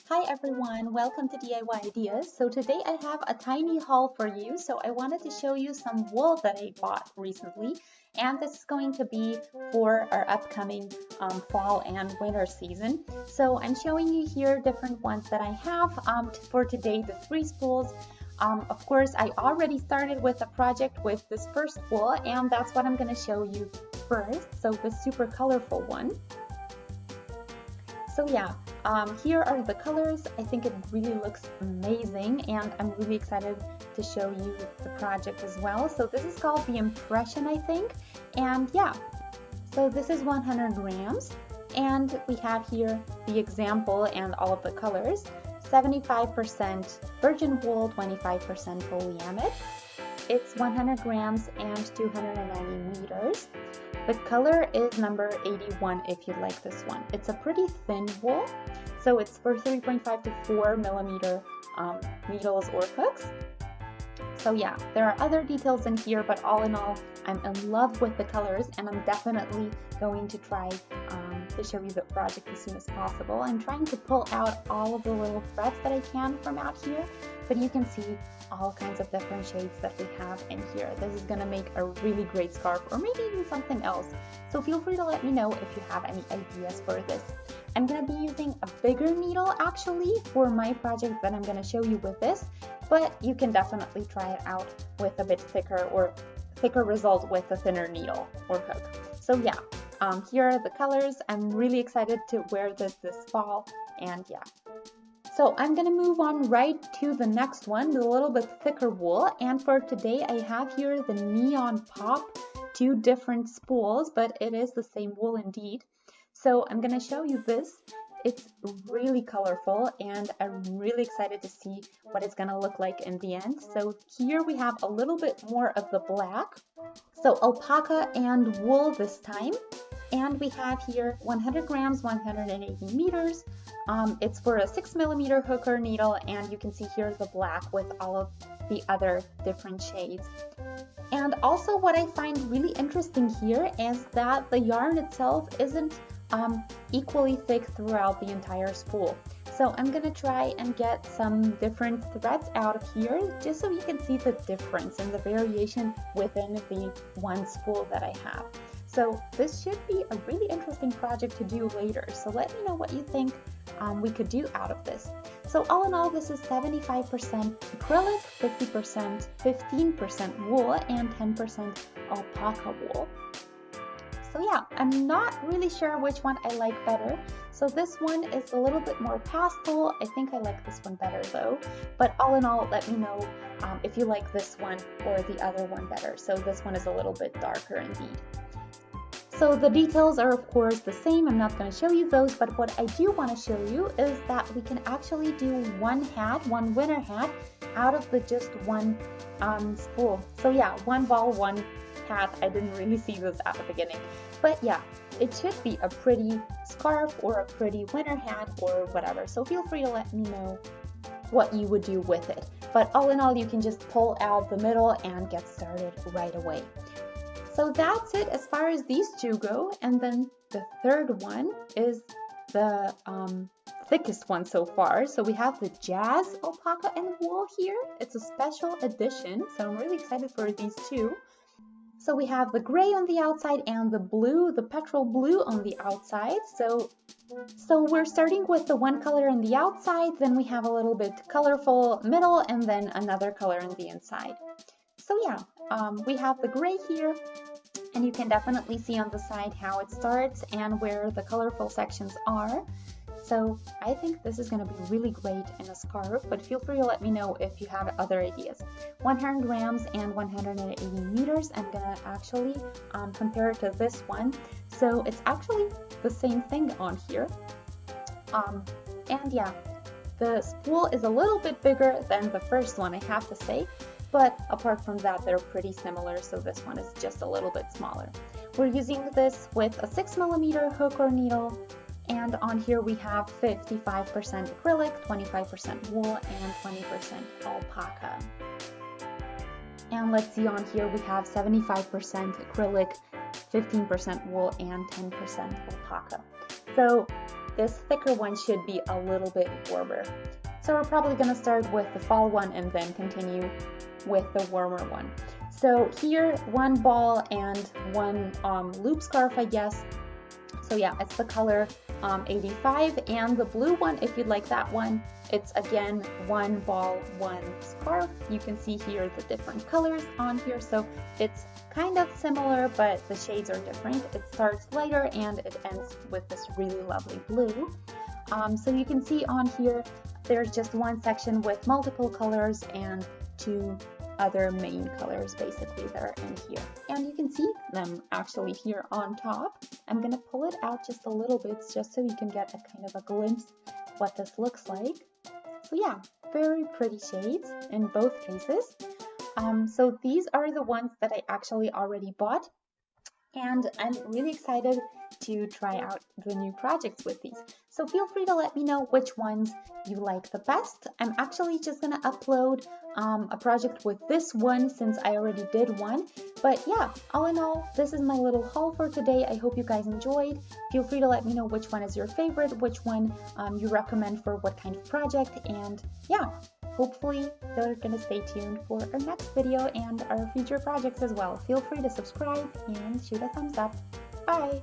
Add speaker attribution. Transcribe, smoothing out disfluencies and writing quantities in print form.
Speaker 1: Hi everyone, welcome to DIY Ideas. So today I have a tiny haul for you. So I wanted to show you some wool that I bought recently, and this is going to be for our upcoming fall and winter season. So I'm showing you here different ones that I have for today, the 3 spools. Of course, I already started with a project with this first wool, and that's what I'm going to show you first. So the super colorful one. So yeah, here are the colors. I think it really looks amazing, and I'm really excited to show you the project as well. So this is called the Impression, I think, and yeah, so this is 100 grams, and we have here the example and all of the colors. 75% virgin wool, 25% polyamide. It's 100 grams and 290 meters. The color is number 81 if you like this one. It's a pretty thin wool, so it's for 3.5 to 4 millimeter needles or hooks. So yeah, there are other details in here, but all in all, I'm in love with the colors, and I'm definitely going to try to show you the project as soon as possible. I'm trying to pull out all of the little threads that I can from out here, but you can see all kinds of different shades that we have in here. This is going to make a really great scarf, or maybe even something else. So feel free to let me know if you have any ideas for this. I'm going to be using a bigger needle actually for my project that I'm going to show you with this, but you can definitely try it out with a bit thicker or thicker result with a thinner needle or hook. So yeah, here are the colors. I'm really excited to wear this fall, and yeah. So I'm going to move on right to the next one, the little bit thicker wool, and for today I have here the Neon Pop, 2 different spools, but it is the same wool indeed. So I'm going to show you this. It's really colorful, and I'm really excited to see what it's going to look like in the end. So here we have a little bit more of the black, so alpaca and wool this time. And we have here 100 grams, 180 meters. It's for a 6 millimeter hook or needle, and you can see here the black with all of the other different shades. And also what I find really interesting here is that the yarn itself isn't equally thick throughout the entire spool. So I'm gonna try and get some different threads out of here just so you can see the difference and the variation within the one spool that I have. So this should be a really interesting project to do later. So let me know what you think we could do out of this. So all in all, this is 75% acrylic, 50%, 15% wool, and 10% alpaca wool. So yeah, I'm not really sure which one I like better. So this one is a little bit more pastel. I think I like this one better though. But all in all, let me know if you like this one or the other one better. So this one is a little bit darker indeed. So the details are of course the same. I'm not going to show you those, but what I do want to show you is that we can actually do one hat, one winter hat, out of the just one spool. So yeah, one ball, one hat. I didn't really see this at the beginning, but yeah, it should be a pretty scarf or a pretty winter hat or whatever. So feel free to let me know what you would do with it. But all in all, you can just pull out the middle and get started right away. So that's it as far as these two go, and then the third one is the thickest one so far. So we have the Jazz Alpaca and Wool here. It's a special edition, so I'm really excited for these two. So we have the gray on the outside and the blue, the petrol blue on the outside. So we're starting with the one color on the outside, then we have a little bit colorful middle, and then another color on the inside. So yeah, we have the gray here, and you can definitely see on the side how it starts and where the colorful sections are. So I think this is going to be really great in a scarf, but feel free to let me know if you have other ideas. 100 grams and 180 meters. I'm going to actually compare it to this one. So it's actually the same thing on here. And yeah, the spool is a little bit bigger than the first one, I have to say. But apart from that, they're pretty similar, so this one is just a little bit smaller. We're using this with a 6 millimeter hook or needle, and on here we have 55% acrylic, 25% wool, and 20% alpaca. And let's see, on here we have 75% acrylic, 15% wool, and 10% alpaca. So this thicker one should be a little bit warmer. So we're probably going to start with the fall one and then continue with the warmer one. So here, one ball and one loop scarf, I guess. So yeah, it's the color 85, and the blue one, if you'd like that one, it's again one ball, one scarf. You can see here the different colors on here, so it's kind of similar, but the shades are different. It starts lighter and it ends with this really lovely blue. So you can see on here, there's just one section with multiple colors and two other main colors basically that are in here. And you can see them actually here on top. I'm gonna pull it out just a little bit just so you can get a kind of a glimpse what this looks like. So yeah, very pretty shades in both cases. So these are the ones that I actually already bought, and I'm really excited to try out the new projects with these. So feel free to let me know which ones you like the best. I'm actually just gonna upload a project with this one since I already did one. But yeah, all in all, this is my little haul for today. I hope you guys enjoyed. Feel free to let me know which one is your favorite, which one you recommend for what kind of project, and yeah, hopefully you're gonna stay tuned for our next video and our future projects as well. Feel free to subscribe and shoot a thumbs up. Bye!